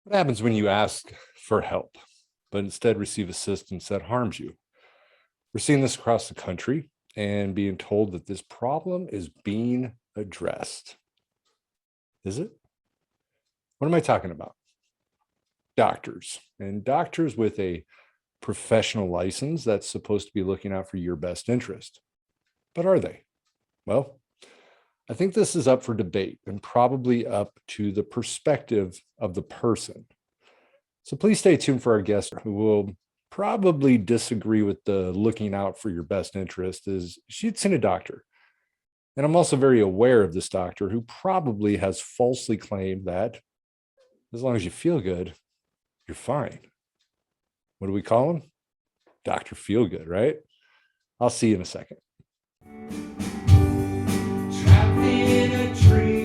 What happens when you ask for help, but instead receive assistance that harms you? We're seeing this across the country and being told that this problem is being addressed. Is it? What am I talking about? Doctors and doctors with a professional license that's supposed to be looking out for your best interest. But are they? Well, I think this is up for debate and probably up to the perspective of the person. So please stay tuned for our guest who will probably disagree with the looking out for your best interest as she'd seen a doctor. And I'm also very aware of this doctor who probably has falsely claimed that as long as you feel good, you're fine. What do we call him? Dr. Feelgood, right? I'll see you in a second. Trapped in a tree.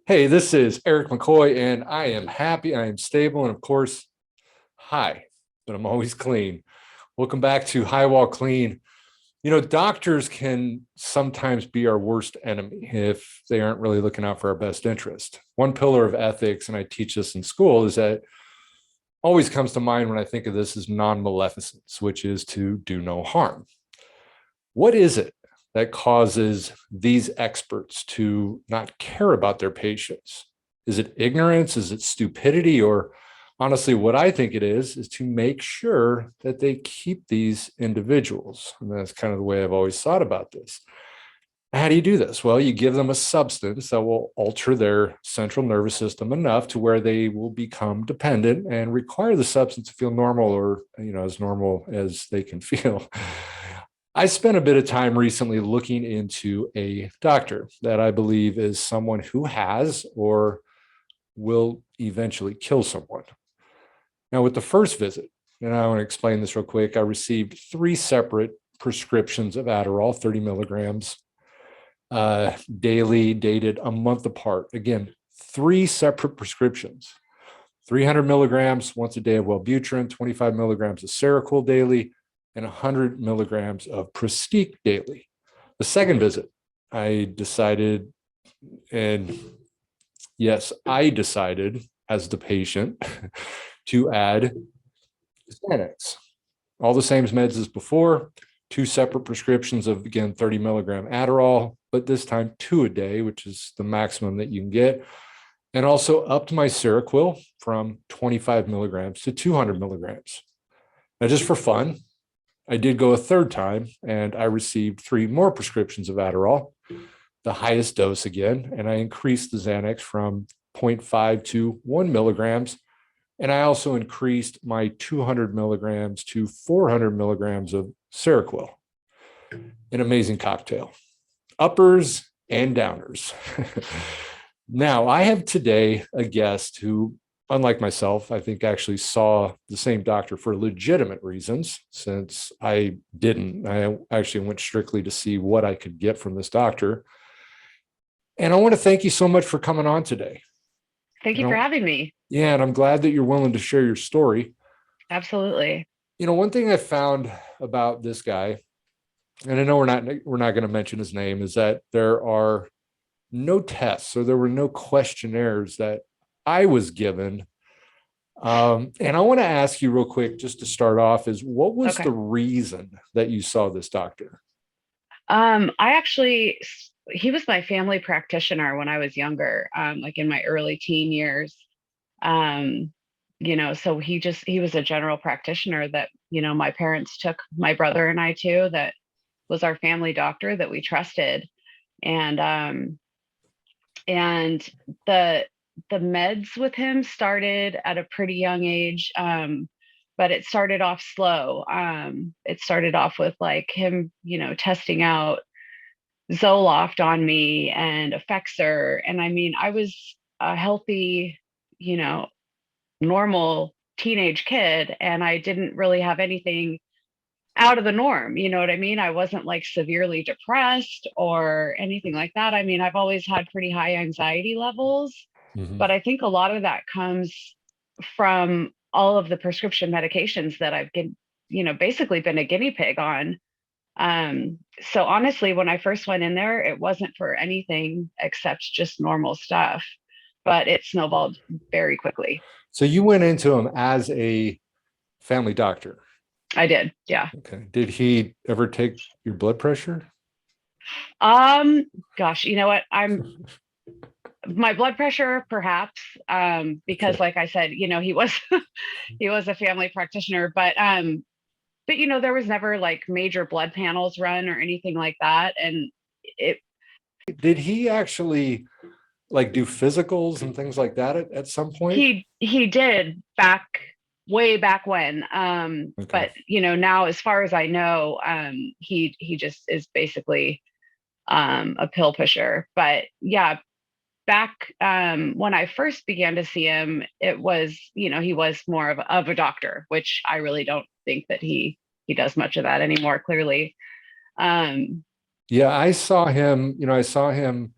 Hey, this is Eric McCoy, and I am happy, I am stable, and of course, high, but I'm always clean. Welcome back to High Wall Clean. You know, doctors can sometimes be our worst enemy if they aren't really looking out for our best interest. One pillar of ethics, and I teach this in school, is that always comes to mind when I think of this is non-maleficence, which is to do no harm. What is it that causes these experts to not care about their patients? Is it ignorance? Is it stupidity? Or honestly, what I think it is to make sure that they keep these individuals. And that's kind of the way I've always thought about this. How do you do this? Well, you give them a substance that will alter their central nervous system enough to where they will become dependent and require the substance to feel normal, or, as normal as they can feel. I spent a bit of time recently looking into a doctor that I believe is someone who has or will eventually kill someone. Now, with the first visit, and I want to explain this real quick, I received 3 separate prescriptions of Adderall, 30 milligrams daily, dated a month apart. Again, 3 separate prescriptions, 300 milligrams once a day of Wellbutrin, 25 milligrams of Seroquel daily, and 100 milligrams of Prestique daily. The second visit, I decided as the patient to add Xanax. All the same meds as before, 2 separate prescriptions of, again, 30 milligram Adderall, but this time 2 a day, which is the maximum that you can get. And also upped my Seroquel from 25 milligrams to 200 milligrams. Now, just for fun, I did go a third time and I received 3 more prescriptions of Adderall, the highest dose again, and I increased the Xanax from 0.5 to 1 milligrams. And I also increased my 200 milligrams to 400 milligrams of Seroquel. An amazing cocktail. Uppers and downers. Now, I have today a guest who, unlike myself, I think actually saw the same doctor for legitimate reasons, since I didn't. I actually went strictly to see what I could get from this doctor. And I want to thank you so much for coming on today. Thank you for having me. Yeah, and I'm glad that you're willing to share your story. Absolutely. One thing I found about this guy, and I know we're not going to mention his name, is that there are no tests, or there were no questionnaires that I was given. And I want to ask you real quick, just to start off, is what was the reason that you saw this doctor? He was my family practitioner when I was younger, like in my early teen years. So he was a general practitioner that, my parents took my brother and I to, that was our family doctor that we trusted. And the the meds with him started at a pretty young age. But it started off slow. It started off with like him, testing out Zoloft on me and Effexor. And I mean, I was a healthy, you know, normal teenage kid, and I didn't really have anything out of the norm. You know what I mean? I wasn't like severely depressed or anything like that. I mean, I've always had pretty high anxiety levels, Mhm. but I think a lot of that comes from all of the prescription medications that basically been a guinea pig on. So honestly, when I first went in there, it wasn't for anything except just normal stuff, but it snowballed very quickly. So you went into him as a family doctor. I did. Yeah. Okay. Did he ever take your blood pressure? Um, Gosh, you know what? My blood pressure, perhaps, because Okay. like I said, he was he was a family practitioner, but there was never like major blood panels run or anything like that. And it Did he actually like do physicals and things like that at some point? he did way back when. Okay. But now, as far as I know, he just is basically a pill pusher. But yeah, back when I first began to see him, it was, he was more of a doctor, which I really don't think that he does much of that anymore, clearly. Um, Yeah, I saw him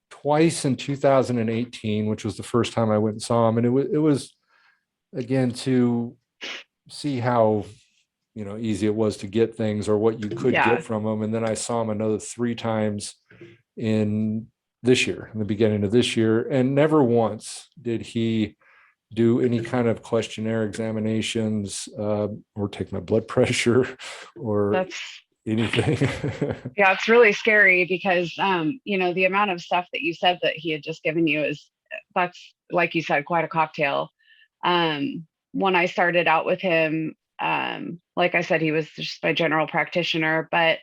twice in 2018, which was the first time I went and saw him. And it was again to see how, easy it was to get things or what you could get yeah, from him. And then I saw him another three times in this year, in the beginning of this year. And never once did he do any kind of questionnaire examinations, or take my blood pressure or that's anything. yeah, it's really scary because the amount of stuff that you said that he had just given you is that's like you said, quite a cocktail. When I started out with him, like I said, he was just my general practitioner, but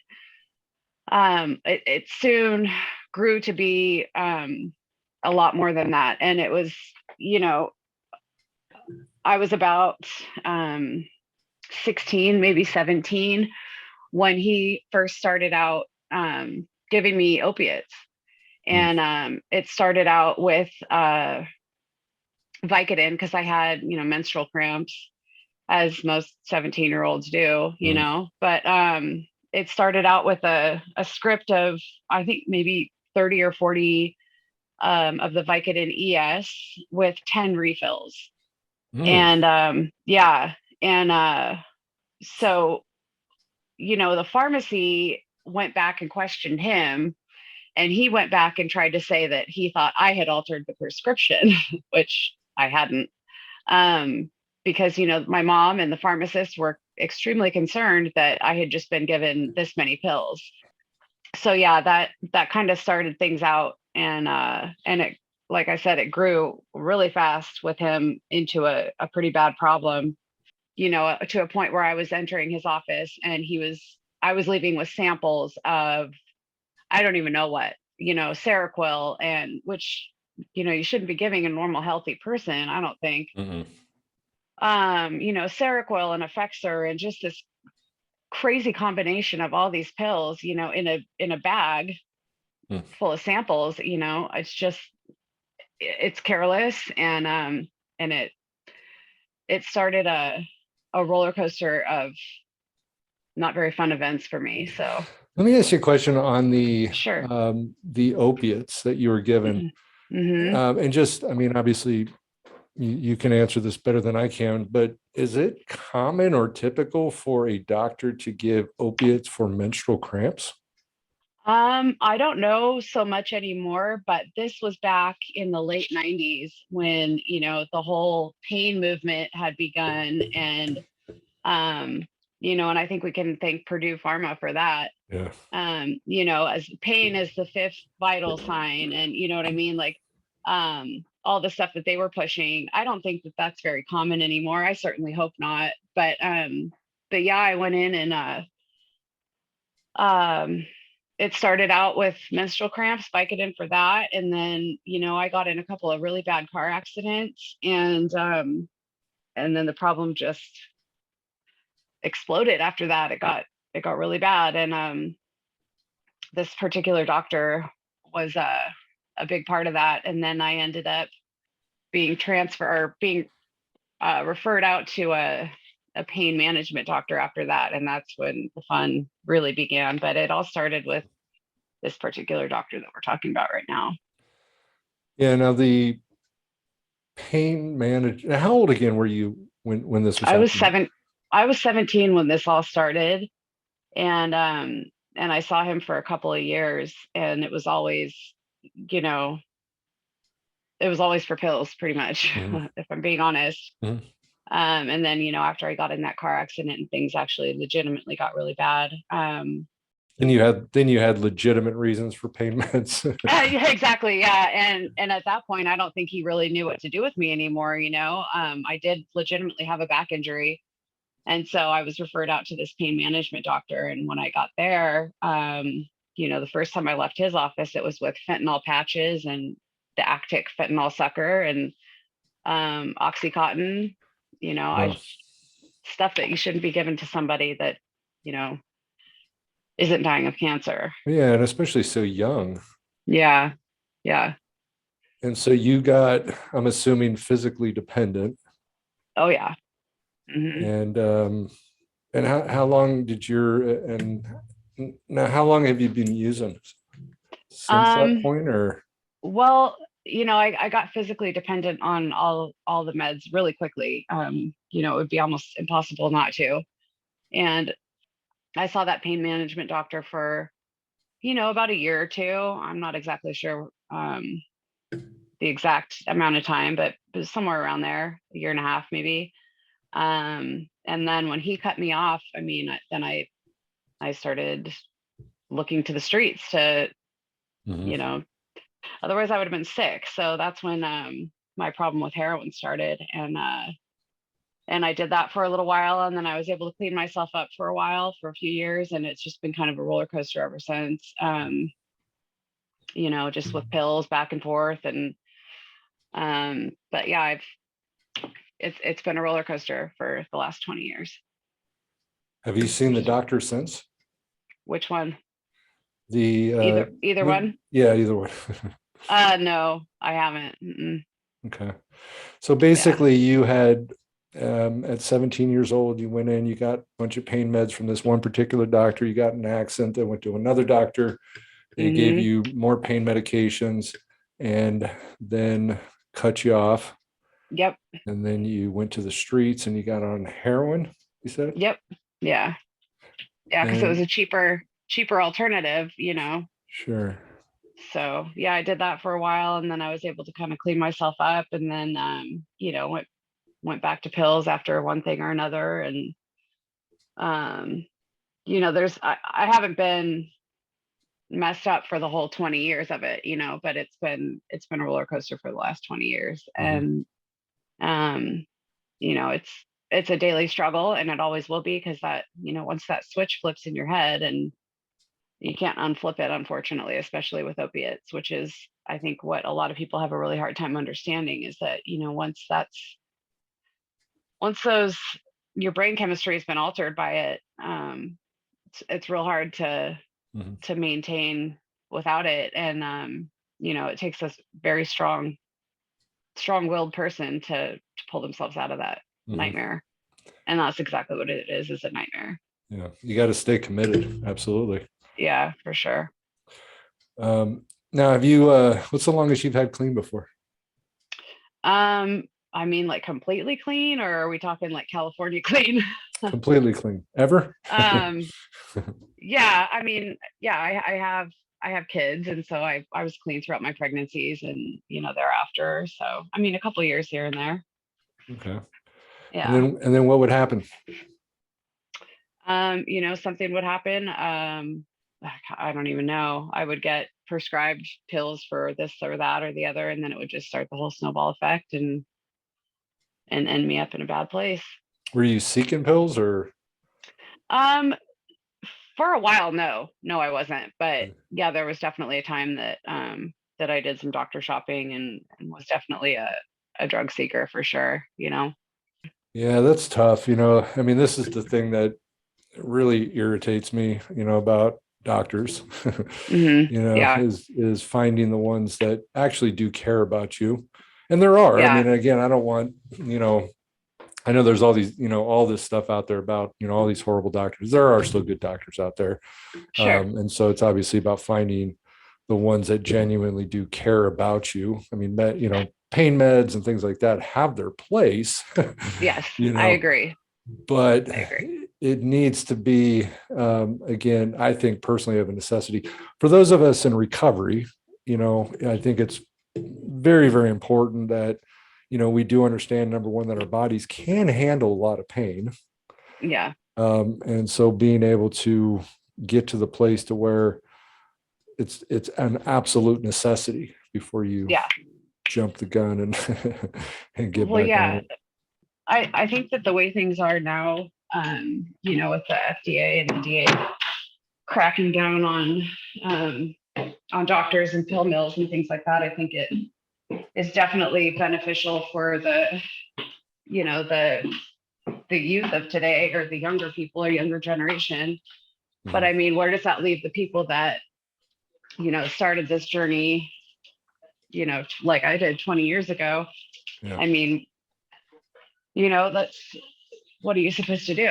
it soon grew to be a lot more than that. And it was, you know, I was about 16, maybe 17 when he first started out giving me opiates. And it started out with Vicodin because I had, menstrual cramps, as most 17-year-olds do, But it started out with a script of, I think, maybe 30 or 40 of the Vicodin ES with 10 refills. Mm. And yeah. And so, the pharmacy went back and questioned him, and he went back and tried to say that he thought I had altered the prescription, which I hadn't. Um, because, my mom and the pharmacist were extremely concerned that I had just been given this many pills. So yeah, that kind of started things out, and it, like I said, it grew really fast with him into a pretty bad problem, to a point where I was entering his office and I was leaving with samples of, I don't even know what, Seroquel, and which, you shouldn't be giving a normal healthy person, I don't think. Mhm. Seroquel and Effexor, and just this crazy combination of all these pills, in a bag Mm. full of samples. It's careless, and it started a roller coaster of not very fun events for me. So Let me ask you a question on sure. the opiates that you were given. Mm-hmm. And just, I mean, obviously, you can answer this better than I can, but is it common or typical for a doctor to give opiates for menstrual cramps? I don't know so much anymore, but this was back in the late 90s when, the whole pain movement had begun. Um, and I think we can thank Purdue Pharma for that. Yeah. As pain is the fifth vital sign, and you know what I mean? Like, all the stuff that they were pushing. I don't think that that's very common anymore. I certainly hope not. But yeah, I went in and um, it started out with menstrual cramps, Vicodin for that, and then I got in a couple of really bad car accidents, and then the problem just exploded after that. It got really bad, and this particular doctor was a big part of that, and then I ended up being referred out to a pain management doctor after that, and that's when the fun really began. But it all started with this particular doctor that we're talking about right now. Yeah. Now the pain manager. How old again were you when this was I was happening? seven. I was 17 when this all started, and I saw him for a couple of years, and it was always, you know, it was always for pills, pretty much, Mhm, if I'm being honest. mhm. And then, after I got in that car accident and things actually legitimately got really bad. Then you had legitimate reasons for pain meds. Yeah, exactly. Yeah. And at that point, I don't think he really knew what to do with me anymore. I did legitimately have a back injury. And so I was referred out to this pain management doctor. And when I got there, the first time I left his office, it was with fentanyl patches and the Actic fentanyl sucker and Oxycontin, I Wow. stuff that you shouldn't be given to somebody that, you know, isn't dying of cancer. Yeah, and especially so young. Yeah. Yeah. And so you got, I'm assuming, physically dependent. Oh yeah. Hmm. And how long did your and now how long have you been using since that Um, point? Or well, I got physically dependent on all the meds really quickly. It would be almost impossible not to. And I saw that pain management doctor for, about a year or two. I'm not exactly sure the exact amount of time, but it was somewhere around there, a year and a half maybe. And then when he cut me off, I mean, then I started looking to the streets to, Mhm. you know, otherwise I would have been sick. So that's when my problem with heroin started, and I did that for a little while, and then I was able to clean myself up for a while, for a few years, and it's just been kind of a roller coaster ever since. Just with pills back and forth, and but yeah, it's been a roller coaster for the last 20 years. Have you seen the doctor since? Which one? The Either one? yeah, either one. No, I haven't. Okay. So Yeah. basically you had at 17 years old, you went in, you got a bunch of pain meds from this one particular doctor, you got in an accident, then went to another doctor, they gave Hmm. you more pain medications and then cut you off. Yep. And then you went to the streets and you got on heroin, you said? Yep. Yeah. Yeah, because it was And a cheaper alternative. sure. So yeah, I did that for a while, and then I was able to kind of clean myself up, and then went back to pills after one thing or another, and um, I haven't been messed up for the whole 20 years of it, but it's been a roller coaster for the last 20 years, Mhm. and um, it's a daily struggle, and it always will be, because that once that switch flips in your head, and you can't unflip it, unfortunately, especially with opiates, which is, I think, what a lot of people have a really hard time understanding, is that once those your brain chemistry has been altered by it, it's real hard Mhm. to maintain without it, and it takes a very strong-willed person to pull themselves out of that Mhm. nightmare, and that's exactly what it is a nightmare. Yeah, you got to stay committed. Absolutely. Yeah, for sure. Now, what's the longest you've had clean before? I mean, like, completely clean, or are we talking like California clean? Completely clean. Ever? um yeah, I mean, yeah, I have kids, and so I was clean throughout my pregnancies, and thereafter, so I mean, a couple of years here and there. Okay. And Yeah. then what would happen? Something would happen. I don't even know. I would get prescribed pills for this or that or the other, and then it would just start the whole snowball effect and end me up in a bad place. Were you seeking pills or? Um, for a while, no, I wasn't. But yeah, there was definitely a time that I did some doctor shopping and was definitely a drug seeker for sure, you know. Yeah, that's tough. I mean, this is the thing that really irritates me, about doctors, Yeah, is finding the ones that actually do care about you. And there are, I yeah, mean, again, I don't want, I know there's all these, all this stuff out there about, all these horrible doctors. There are still good doctors out there. sure. And so it's obviously about finding the ones that genuinely do care about you. I mean, pain meds and things like that have their place, Yes, you I know, agree. but I agree. it needs to be, again, I think personally of a necessity for those of us in recovery. I think it's very, very important that, we do understand, number one, that our bodies can handle a lot of pain. Yeah, And so being able to get to the place to where it's an absolute necessity before you yeah. jump the gun and and get Well, back on yeah. it. I think that the way things are now, with the FDA and the DA cracking down on doctors and pill mills and things like that, I think it is definitely beneficial for you know, the youth of today or the younger people or younger generation. But Mhm. I mean, where does that leave the people that, started this journey, like I did 20 years ago? Yeah. I mean, that's what are you supposed to do?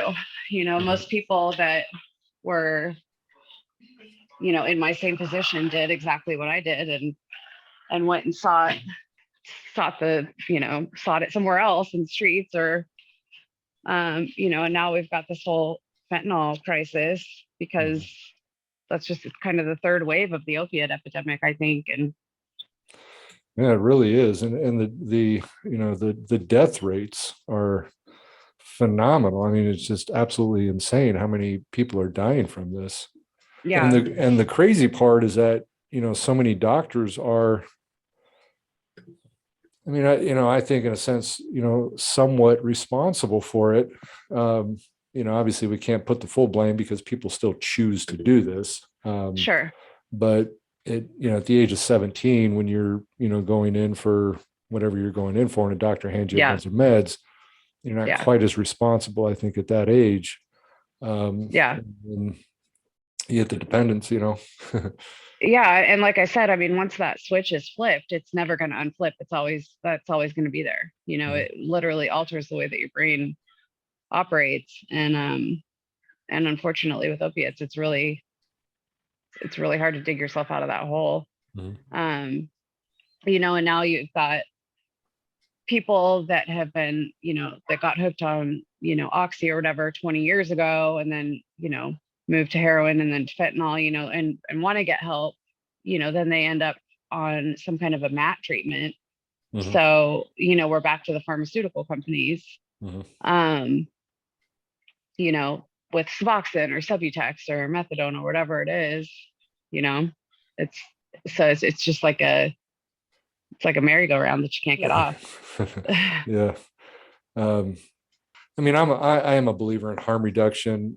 Mhm. Most people that were, in my same position did exactly what I did and went and sought it somewhere else in the streets or and now we've got this whole fentanyl crisis because Mhm. that's just kind of the third wave of the opiate epidemic, I think. And Yeah, it really is. And the death rates are phenomenal. I mean, it's just absolutely insane how many people are dying from this. And yeah, the crazy part is that, so many doctors are, I mean, I think in a sense, somewhat responsible for it. Um, Obviously we can't put the full blame because people still choose to do this. sure. But at the age of 17, when you're, going in for whatever you're going in for, and a doctor hands you a Yeah, bunch of meds, you're not yeah, quite as responsible, I think, at that age. yeah, And you get the dependence, yeah. And like I said, I mean, once that switch is flipped, it's never going to unflip. That's always going to be there. Mhm. It literally alters the way that your brain operates. And unfortunately with opiates, it's really hard to dig yourself out of that hole. Mhm. um and now you've got people that have been, that got hooked on, oxy or whatever 20 years ago and then, moved to heroin and then to fentanyl, and want to get help, then they end up on some kind of a mat treatment. Mhm. So, we're back to the pharmaceutical companies, Mhm. um, with Suboxone or Subutex or methadone or whatever it is, you know, it's it's just like it's like a merry-go-round that you can't get off. Yeah. Um, I mean, I am a believer in harm reduction,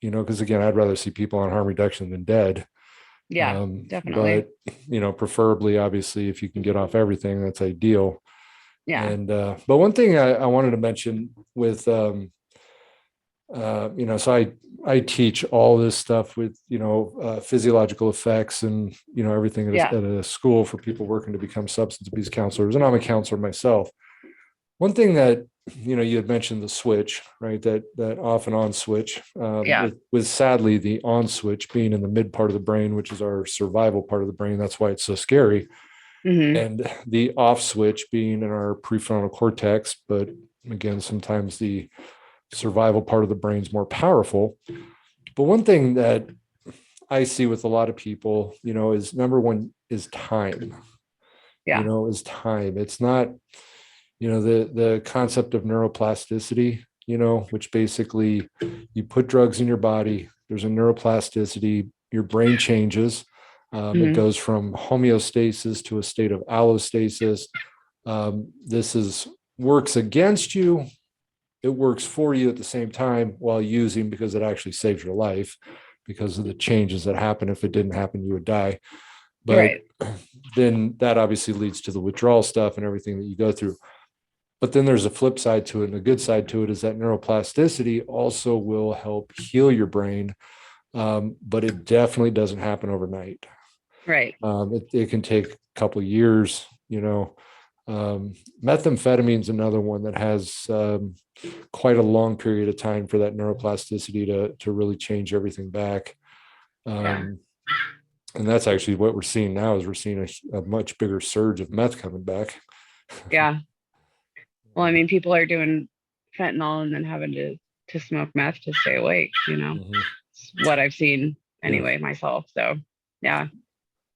because again, I'd rather see people on harm reduction than dead. Yeah, definitely. But, preferably, obviously, if you can get off everything, that's ideal. Yeah. And, but one thing I wanted to mention with, so I teach all this stuff with, physiological effects and, everything at Yeah. a school for people working to become substance abuse counselors. And I'm a counselor myself. One thing that, you had mentioned the switch, right? That off and on switch, Yeah. with sadly the on switch being in the mid part of the brain, which is our survival part of the brain. That's why it's so scary. Hmm. And the off switch being in our prefrontal cortex. But again, sometimes the survival part of the brain is more powerful. But one thing that I see with a lot of people, is number one is time, Yeah. is time. It's not, the concept of neuroplasticity, which basically you put drugs in your body, there's a neuroplasticity, your brain changes. It goes from homeostasis to a state of allostasis. This works against you. It works for you at the same time while using, because it actually saves your life because of the changes that happen. If it didn't happen, you would die. But then that obviously leads to the withdrawal stuff and everything that you go through. But then there's a flip side to it, and a good side to it is that neuroplasticity also will help heal your brain, but it definitely doesn't happen overnight. Right. It can take a couple of years, methamphetamine is another one that has quite a long period of time for that neuroplasticity to really change everything back. And that's actually what we're seeing now, is we're seeing a much bigger surge of meth coming back. Yeah. Well, I mean, people are doing fentanyl and then having to smoke meth to stay awake, It's what I've seen anyway myself. So yeah.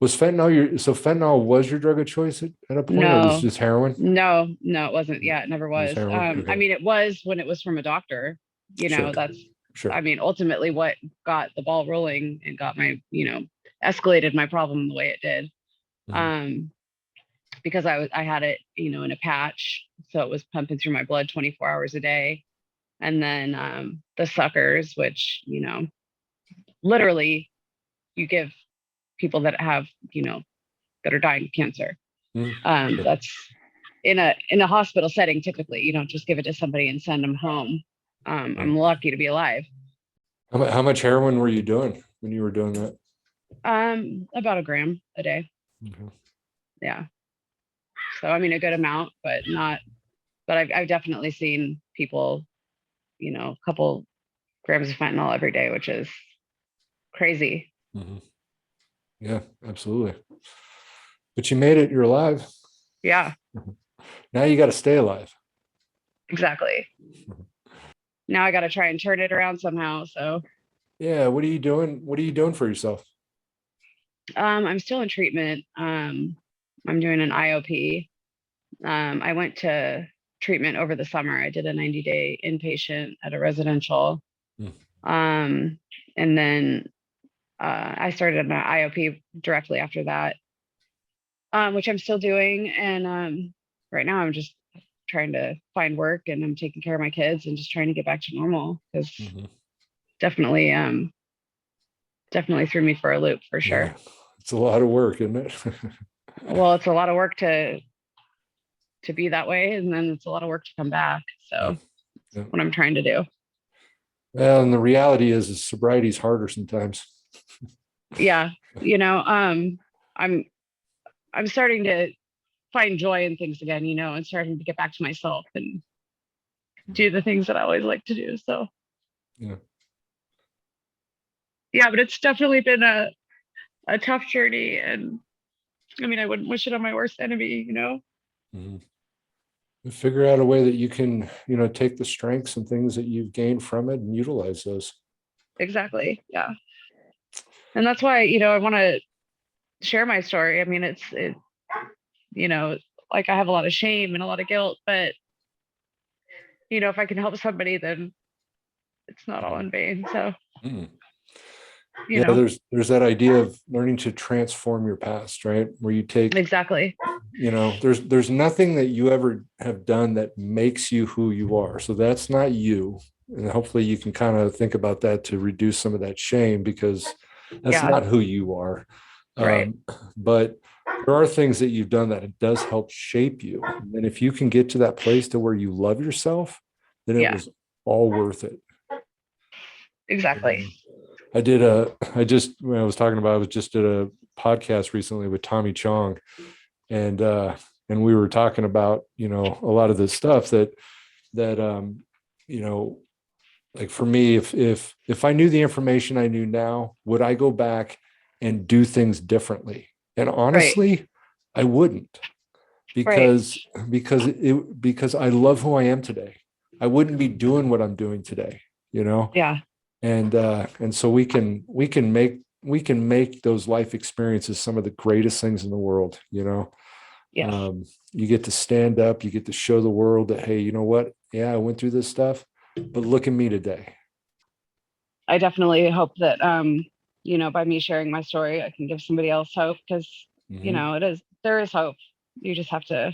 Was fentanyl fentanyl was your drug of choice at a point, or was it just heroin? No, it wasn't. Yeah, it never was. Okay. I mean, it was when it was from a doctor, Sure. that's, Sure. I mean, ultimately what got the ball rolling and got my, escalated my problem the way it did. Because I had it, in a patch. So it was pumping through my blood 24 hours a day. And then the suckers, which, literally you give people that have, that are dying of cancer. That's in a hospital setting. Typically, you don't just give it to somebody and send them home. I'm lucky to be alive. How much heroin were you doing when you were doing that? About a gram a day. Yeah. So, I mean, a good amount, but I've definitely seen people, a couple grams of fentanyl every day, which is crazy. Yeah, absolutely. But you made it. You're alive. Yeah. Now you got to stay alive. Exactly. Now I got to try and turn it around somehow. So yeah. What are you doing? What are you doing for yourself? I'm still in treatment. I'm doing an IOP. I went to treatment over the summer. I did a 90-day inpatient at a residential. And then I started an IOP directly after that, which I'm still doing. And right now I'm just trying to find work, and I'm taking care of my kids and just trying to get back to normal, because definitely threw me for a loop, for sure. Yeah. It's a lot of work, isn't it? Well, it's a lot of work to be that way, and then it's a lot of work to come back. So that's what I'm trying to do. Well, and the reality is sobriety is harder sometimes. Yeah. I'm starting to find joy in things again, and starting to get back to myself and do the things that I always like to do. So yeah, but it's definitely been a tough journey. And I mean, I wouldn't wish it on my worst enemy, Figure out a way that you can, take the strengths and things that you've gained from it and utilize those. Exactly. Yeah. And that's why, I want to share my story. I mean, it's like I have a lot of shame and a lot of guilt, but if I can help somebody, then it's not all in vain. So there's that idea of learning to transform your past, right? Where you take exactly, there's nothing that you ever have done that makes you who you are. So that's not you. And hopefully you can kind of think about that to reduce some of that shame, because that's not who you are. Right. But there are things that you've done that it does help shape you. And if you can get to that place to where you love yourself, then it was all worth it. Exactly. I was just at a podcast recently with Tommy Chong, and we were talking about, a lot of this stuff that like for me, if I knew the information I knew now, would I go back and do things differently? And honestly, I wouldn't, because I love who I am today. I wouldn't be doing what I'm doing today, Yeah. And so we can make those life experiences some of the greatest things in the world. Yes. You get to stand up, you get to show the world that, hey, you know what? Yeah, I went through this stuff, but look at me today. I definitely hope that by me sharing my story, I can give somebody else hope, because, Mhm. there is hope. You just have to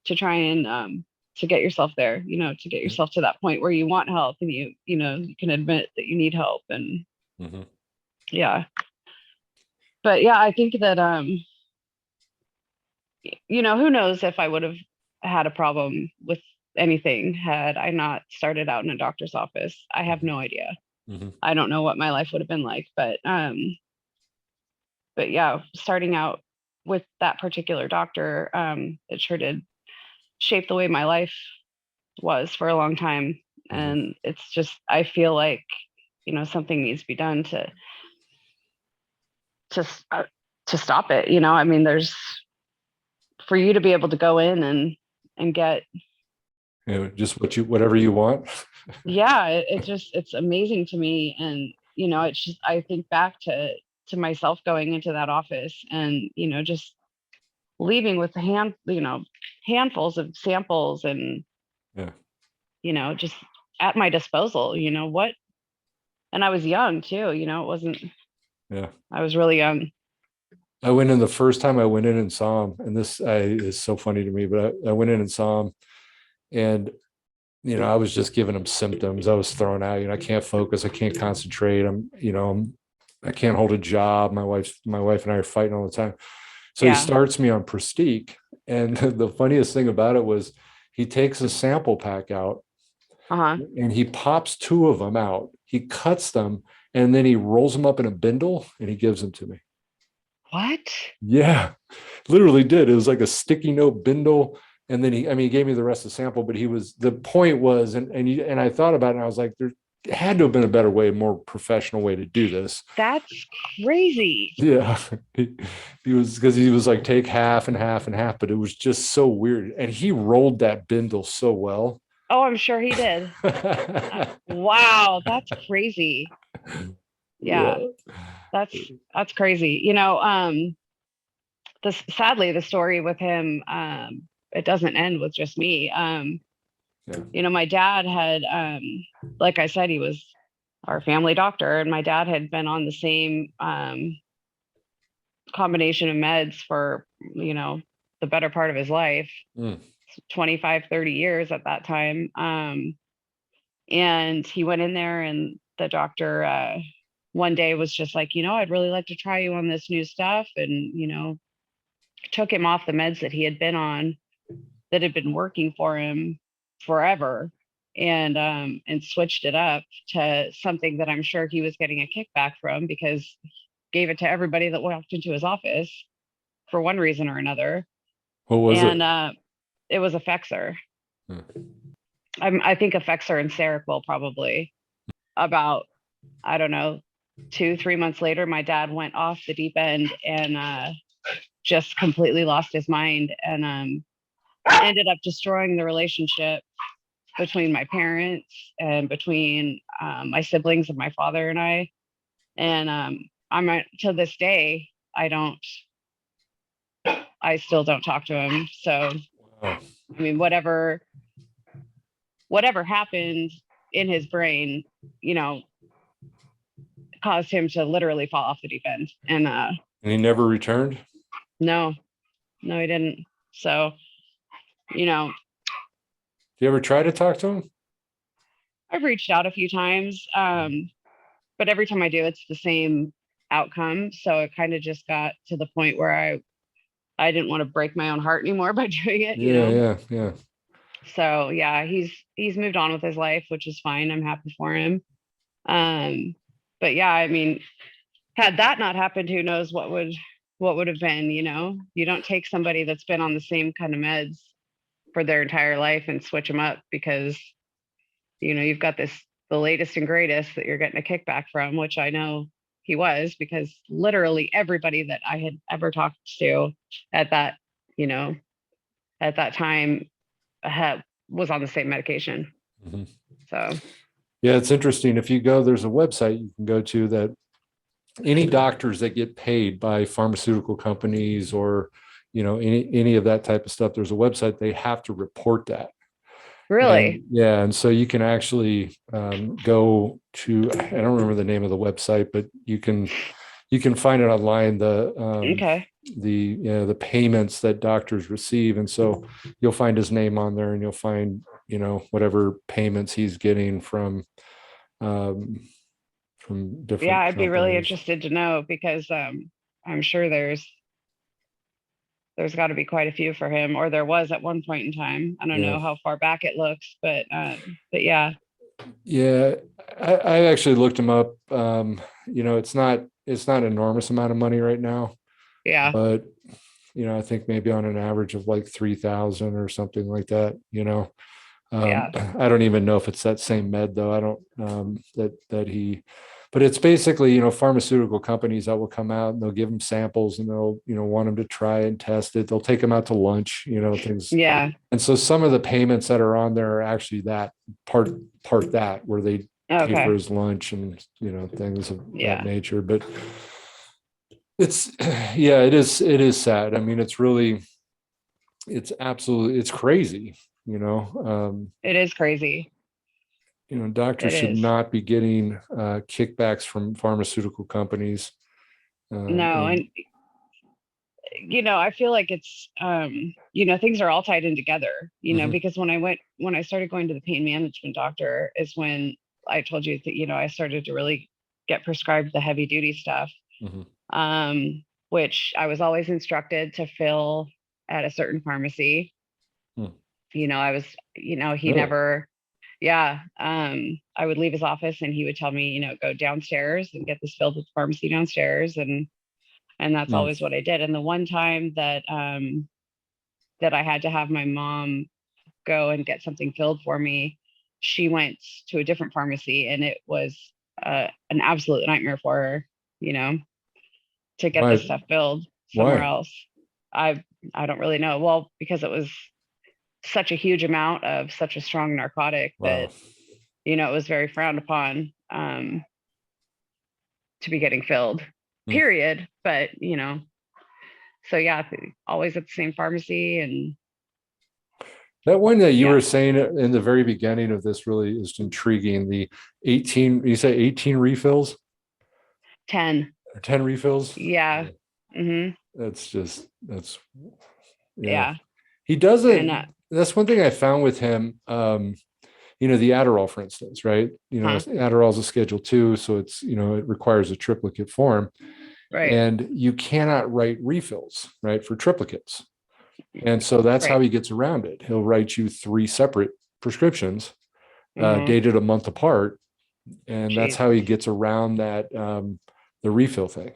try and, to get yourself there, to get yourself to that point where you want help, and you can admit that you need help. And Mhm. yeah, but yeah, I think that, who knows if I would have had a problem with anything had I not started out in a doctor's office. I have no idea. Mhm. I don't know what my life would have been like, but yeah, starting out with that particular doctor, it sure did shape the way my life was for a long time. Mhm. And it's just, I feel like, something needs to be done to s- uh, to stop it. I mean, there's for you to be able to go in and get, Just whatever you want. yeah, it's amazing to me. And it's just, I think back to myself going into that office, and just leaving with handfuls of samples, and Yeah. just at my disposal. What And I was young too. It wasn't Yeah. I was really young. I went in the first time I went in and saw him, and this is so funny to me, but I went in and saw him, and I was just giving him symptoms. I was throwing out, I can't focus, I can't concentrate. I can't hold a job. My wife and I are fighting all the time. So he Yeah. starts me on Prestige, and the funniest thing about it was he takes a sample pack out Uh-huh. and he pops two of them out. He cuts them and then he rolls them up in a bindle and he gives them to me. What? Yeah, literally did. It was like a sticky note bindle. And then he gave me the rest of the sample, but the point was, and I thought about it and I was like, there had to have been a better way, a more professional way to do this. That's crazy. Yeah. He was, because he was like, take half and half and half, but it was just so weird. And he rolled that bindle so well. Oh, I'm sure he did. Wow, that's crazy. Yeah. Yeah, that's crazy. This sadly, the story with him, it doesn't end with just me. Yeah. My dad had, like I said, he was our family doctor, and my dad had been on the same, combination of meds for, the better part of his life, Mm. 25, 30 years at that time. And he went in there, and the doctor, one day was just like, I'd really like to try you on this new stuff. And, took him off the meds that he had been on, that had been working for him forever, and switched it up to something that I'm sure he was getting a kickback from, because gave it to everybody that walked into his office for one reason or another. What was And it? it was Effexor. Mm. I think Effexor and Seroquel probably. About, I don't know, 2, 3 months later, my dad went off the deep end, and just completely lost his mind, and ended up destroying the relationship between my parents, and between, my siblings and my father and I. And to this day, I still don't talk to him. So, Wow. I mean, whatever happened in his brain, you know, caused him to literally fall off the deep end. And And he never returned? no, no, he didn't. So, you know, Do you ever try to talk to him? I've reached out a few times, but every time I do, it's the same outcome. So it kind of just got to the point where I didn't want to break my own heart anymore by doing it. Yeah, yeah, yeah. So yeah, he's moved on with his life, which is fine. I'm happy for him. Um, but yeah, I mean, had that not happened, who knows what would have been. You don't take somebody that's been on the same kind of meds for their entire life and switch them up because you've got the latest and greatest that you're getting a kickback from, which I know he was, because literally everybody that I had ever talked to at that, you know, at that time was on the same medication. Mhm. So Yeah, it's interesting. If you go, there's a website you can go to that any doctors that get paid by pharmaceutical companies or any of that type of stuff, there's a website, they have to report that. Really? And yeah, and so you can actually go to, I don't remember the name of the website, but you can find it online, Okay. the payments that doctors receive. And so you'll find his name on there, and you'll find, whatever payments he's getting um, from Yeah, different I'd be really companies. interested to know because I'm sure there's got to be quite a few for him, or there was at one point in time. I don't Yeah. know how far back it looks, but yeah, Yeah, I actually looked him up. It's not an enormous amount of money right now, yeah, but I think maybe on an average of like 3,000 or something like that. yeah, I don't even know if it's that same med though. I don't but it's basically, pharmaceutical companies that will come out and they'll give them samples, and they'll, want them to try and test it. They'll take them out to lunch, things. yeah. And so some of the payments that are on there are actually that part that where they pay for Okay, his lunch and, things of that yeah, nature. But it's yeah, it is sad. I mean, it's crazy, you know. it is crazy. Doctors It should is. not be getting kickbacks from pharmaceutical companies. No, And and I feel like things are all tied in together, mhm, because when I started going to the pain management doctor is when I told you that, I started to really get prescribed the heavy duty stuff, mhm. which I was always instructed to fill at a certain pharmacy. Hmm. I was, he Really? never, yeah. I would leave his office and he would tell me, go downstairs and get this filled at the pharmacy downstairs. And that's Hmm. always what I did. And the one time that I had to have my mom go and get something filled for me, she went to a different pharmacy, and it was an absolute nightmare for her, you know, to get this Why? stuff filled somewhere Why? else. I I don't really know. Well, because it was such a huge amount of such a strong narcotic that, Wow. it was very frowned upon to be getting filled. Hmm. Period. But, so yeah, always at the same pharmacy, and That one that you yeah, were saying in the very beginning of this really is intriguing. The 18, you say 18 refills 10. or 10 refills? Yeah. Yeah, Hmm. that's yeah. Yeah. He And doesn't, that's one thing I found with him. The Adderall, for instance, right? huh. Adderall is a schedule 2, so it requires a triplicate form, Right. and you cannot write refills, right, for triplicates. And so that's how Right. he gets around it. He'll write you 3 separate prescriptions, Hmm. dated a month apart, and that's how Jesus. he gets around that, the refill thing.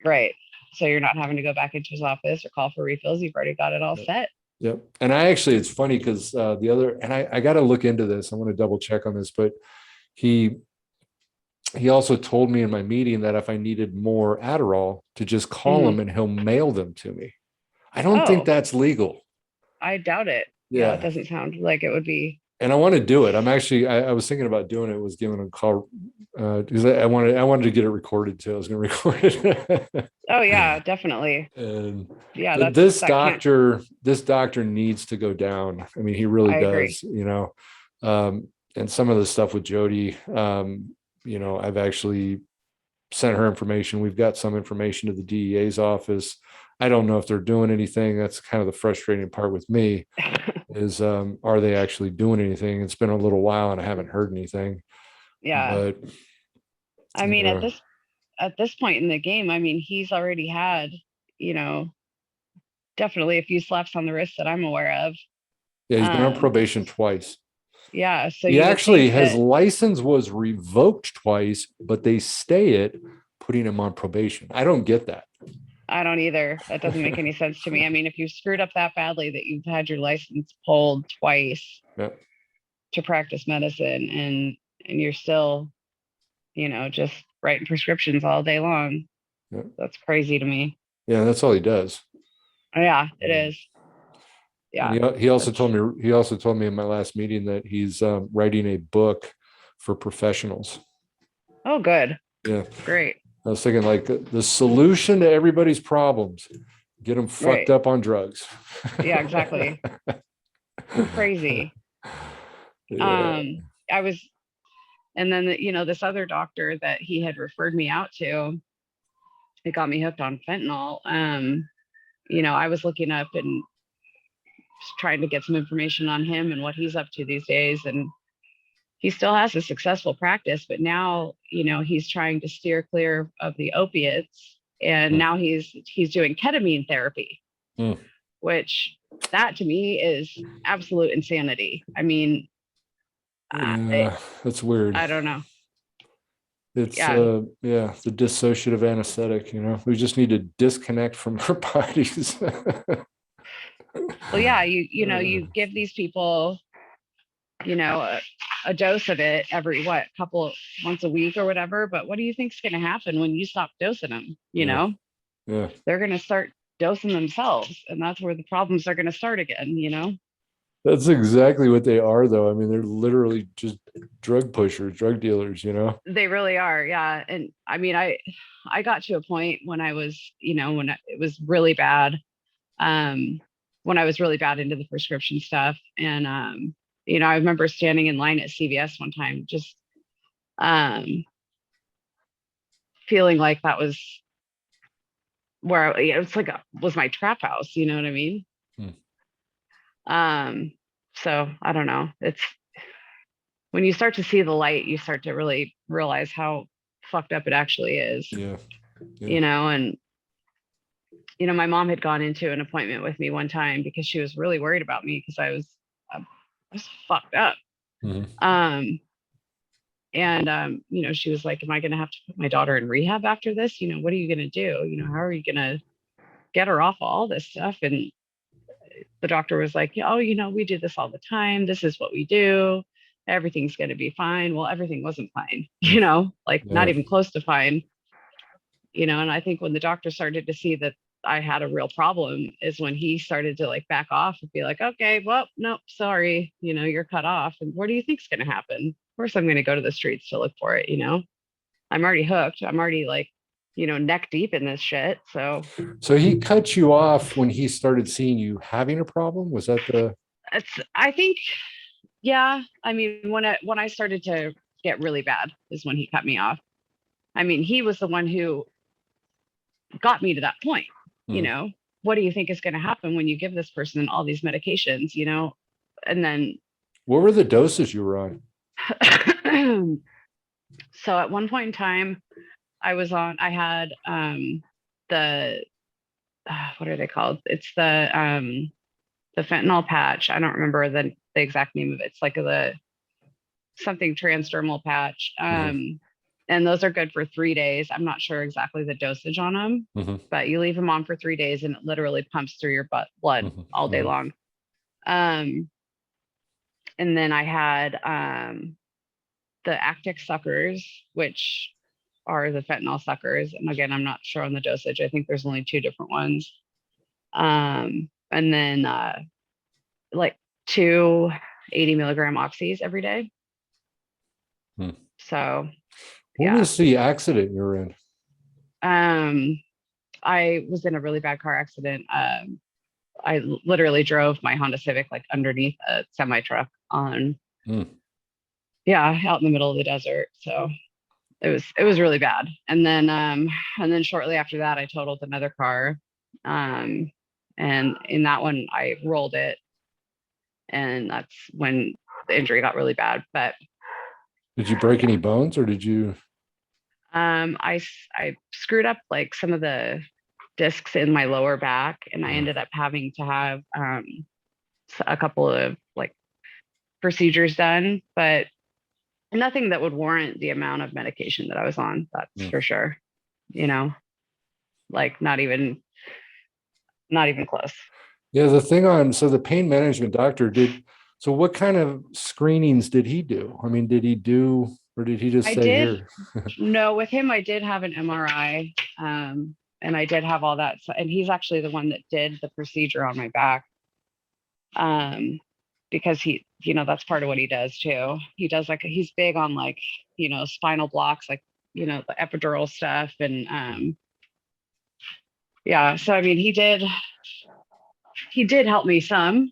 Right. So you're not having to go back into his office or call for refills. You've already got it all Yep. set. Yep. And it's funny because the other, and I got to look into this. I want to double check on this, but he he also told me in my meeting that if I needed more Adderall, to just call Hmm. him and he'll mail them to me. I don't think Oh, that's legal. I doubt it. Yeah, that Yeah. doesn't sound like it would be. And I want to do it. I was thinking about doing it, was giving a call because I wanted to get it recorded too. I was going to record it. Oh yeah, definitely. And Yeah, but that can't. this doctor needs to go down. I mean, he really I agree. does. And some of the stuff with Jody, I've actually sent her information. We've got some information to the DEA's office. I don't know if they're doing anything. That's kind of the frustrating part with me is, are they actually doing anything? It's been a little while and I haven't heard anything, Yeah. but I mean, uh, at this point in the game, I mean, he's already had, you know, definitely a few slaps on the wrist that I'm aware of. yeah, he's been on Um, probation twice. yeah, so He you would actually, think his that. license was revoked twice, but they stay it, putting him on probation. I don't get that. I don't either. That doesn't make any sense to me. I mean, if you screwed up that badly that you've had your license pulled twice Yeah, to practice medicine, and you're still, just writing prescriptions all day long, yeah, that's crazy to me. yeah, that's all he does. Yeah, it Um, is. and Yeah, he that's. also told me in my last meeting that he's writing a book for professionals. Oh, good. Yeah, Great. I was thinking like the solution to everybody's problems: get them fucked Right. up on drugs. Yeah, exactly. Crazy. Yeah. I was, and then, this other doctor that he had referred me out to, it got me hooked on fentanyl. I was looking up and trying to get some information on him and what he's up to these days. And he still has a successful practice, but now, he's trying to steer clear of the opiates. And Mm. now he's doing ketamine therapy, Mm. which that to me is absolute insanity. I mean, Yeah, that's weird. I don't know. It's Yeah. yeah, the dissociative anesthetic, we just need to disconnect from our bodies. Well, yeah, Uh, you give these people, a dose of it every couple once a week or whatever. But what do you think's going to happen when you stop dosing them? yeah, yeah. They're going to start dosing themselves, and that's where the problems are going to start again. That's exactly what they are, though. I mean, they're literally just drug pushers, drug dealers. They really are. Yeah. And I mean, I got to a point when I was, it was really bad. Um, when I was really bad into the prescription stuff. And, I remember standing in line at CVS one time, just um, feeling like that was where it's like was my trap house. You know what I mean? Hmm. So I don't know. It's when you start to see the light, you start to really realize how fucked up it actually is. Yeah, yeah. And my mom had gone into an appointment with me one time because she was really worried about me because I was fucked up. Mhm. She was like, am I going to have to put my daughter in rehab after this? What are you going to do? How are you going to get her off all this stuff? And the doctor was like, oh, we do this all the time. This is what we do. Everything's going to be fine. Well, everything wasn't fine, like not Yeah. even close to fine. And I think when the doctor started to see that I had a real problem is when he started to like back off and be like, okay, well, no, sorry, you're cut off. And what do you think's going to happen? Of course, I'm going to go to the streets to look for it. I'm already hooked. I'm already like, neck deep in this shit. So So he cut you off when he started seeing you having a problem? Was that the I think, yeah. I mean, when I started to get really bad is when he cut me off. I mean, he was the one who got me to that point. you Mhm. know what do you think is going to happen when you give this person all these medications? And then What were the doses you were on? so at one point in time I had the what are they called? It's the fentanyl patch. I don't remember the exact name of it. It's like the something transdermal patch. Mhm. And those are good for 3 days. I'm not sure exactly the dosage on them, Mhm. but you leave them on for 3 days and it literally pumps through your blood Mhm. all day Mhm. long. Um, and then I had the Actic suckers, which are the fentanyl suckers. And again, I'm not sure on the dosage. I think there's only two different ones. And then like two 80 milligram oxys every day. Hmm. So What yeah. was the accident you were in? I was in a really bad car accident. I literally drove my Honda Civic like underneath a semi truck on, Hmm. yeah, out in the middle of the desert. So it was really bad. And then shortly after that, I totaled another car. Um, and in that one, I rolled it, and that's when the injury got really bad. But Did you break yeah, any bones or did you? I screwed up like some of the discs in my lower back, and I Mhm. ended up having to have a couple of like procedures done, but nothing that would warrant the amount of medication that I was on. That's Hmm. for sure. You know, like not even close. Yeah, the thing on so the pain management doctor did. So what kind of screenings did he do? I mean, did he do or did he just I say did here? no with him. I did have an MRI, and I did have all that. So, and he's actually the one that did the procedure on my back, because that's part of what he does too. He does like he's big on like spinal blocks, like the epidural stuff, and yeah. So I mean, he did help me some,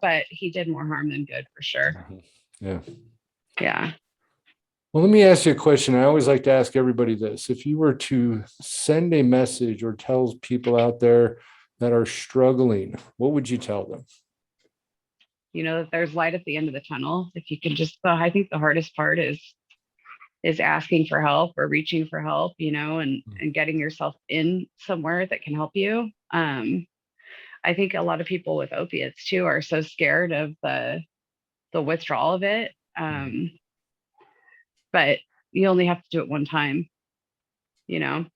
but he did more harm than good for sure. Mhm. Yeah. Yeah. Well, let me ask you a question. I always like to ask everybody this. If you were to send a message or tell people out there that are struggling, what would you tell them? That there's light at the end of the tunnel. If you can just, I think the hardest part is asking for help or reaching for help, and getting yourself in somewhere that can help you. I think a lot of people with opiates too are so scared of the withdrawal of it. But you only have to do it one time, and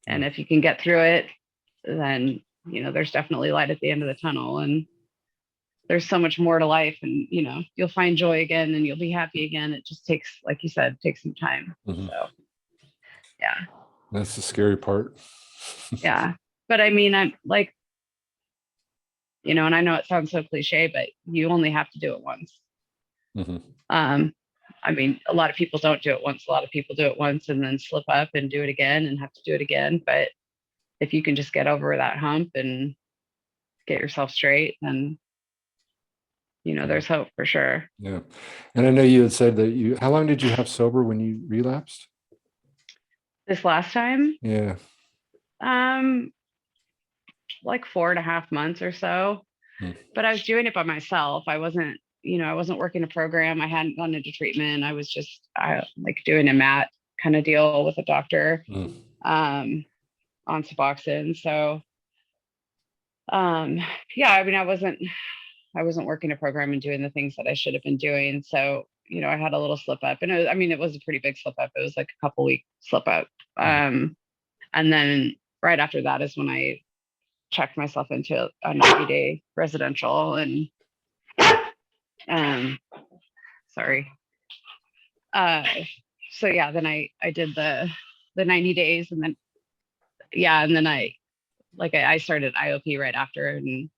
if you can get through it, then, there's definitely light at the end of the tunnel, and there's so much more to life, and, you'll find joy again and you'll be happy again. It just takes, like you said, takes some time. Mhm. So, yeah. That's the scary part. Yeah. But I mean, I'm like, and I know it sounds so cliche, but you only have to do it once. Mhm. I mean, a lot of people don't do it once. A lot of people do it once and then slip up and do it again and have to do it again. But if you can just get over that hump and get yourself straight, then, there's hope for sure. Yeah. And I know you had said that how long did you have sober when you relapsed? This last time, Yeah. like 4.5 months or so, but I was doing it by myself. I wasn't working a program. I hadn't gone into treatment. I was just like doing a mat kind of deal with a doctor, on Suboxone. So, yeah, I mean, I wasn't working a program and doing the things that I should have been doing. So, I had a little slip up, and it was a pretty big slip up. It was like a couple week slip up. And then right after that is when I checked myself into a 90-day residential, and sorry. So yeah, then I did the 90 days, and then I started IOP right after, and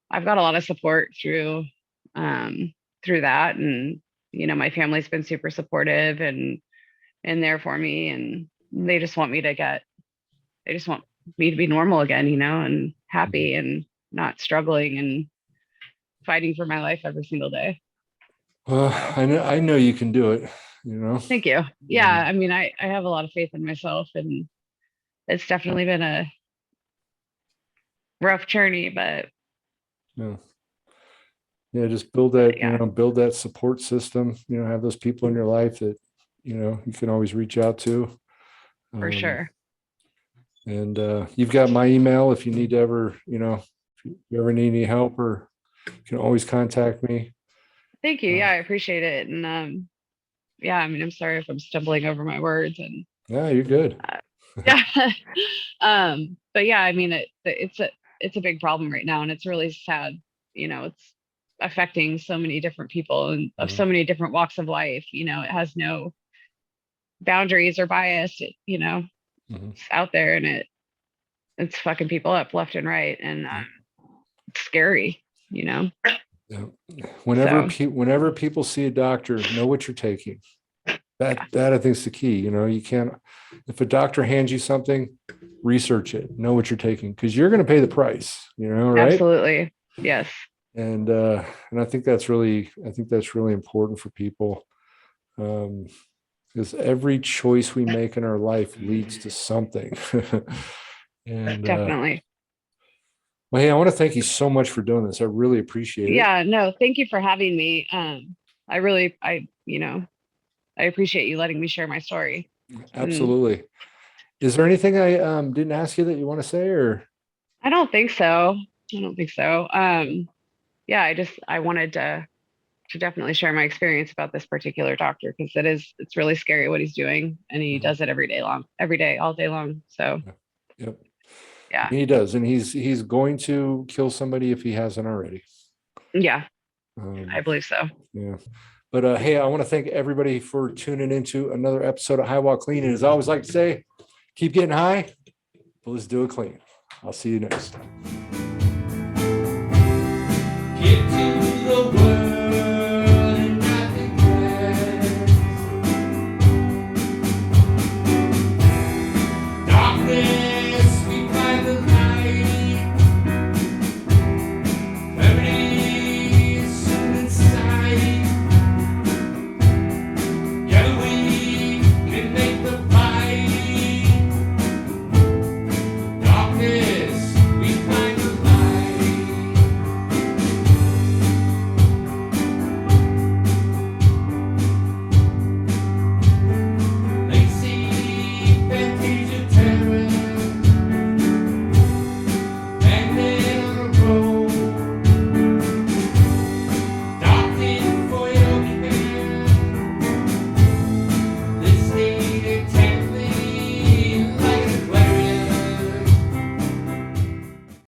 I've got a lot of support through that, and my family's been super supportive and there for me, and they just want me to be normal again, and happy and not struggling and fighting for my life every single day. Well, I know you can do it, Thank you. Yeah. I mean, I have a lot of faith in myself, and it's definitely been a rough journey, but yeah, just build that, build that support system, have those people in your life that, you can always reach out to. For sure. And you've got my email if you need to ever, if you ever need any help, or you can always contact me. Thank you. Yeah, I appreciate it. And yeah, I mean, I'm sorry if I'm stumbling over my words, and yeah, you're good. Yeah. But yeah, I mean, it's a big problem right now, and it's really sad. It's affecting so many different people and of so many different walks of life. It has no boundaries or bias. It's out there, and it's fucking people up left and right, and it's scary. Yeah. Whenever people see a doctor, know what you're taking. That I think is the key. You can't, if a doctor hands you something, research it, know what you're taking, because you're going to pay the price, right? Absolutely. Yes. And I think that's really important for people, because every choice we make in our life leads to something. And definitely. Well, hey, I want to thank you so much for doing this. I really appreciate it. Yeah, no, thank you for having me. I appreciate you letting me share my story. Absolutely. Is there anything I didn't ask you that you want to say, or? I don't think so. Yeah, I wanted to definitely share my experience about this particular doctor, because it's really scary what he's doing, and he does it every day, all day long. So yep. Yeah. He does, and he's going to kill somebody if he hasn't already. Yeah. I believe so. Yeah. But hey, I want to thank everybody for tuning into another episode of High While Clean. And as I always like to say, keep getting high, but let's do it clean. I'll see you next time.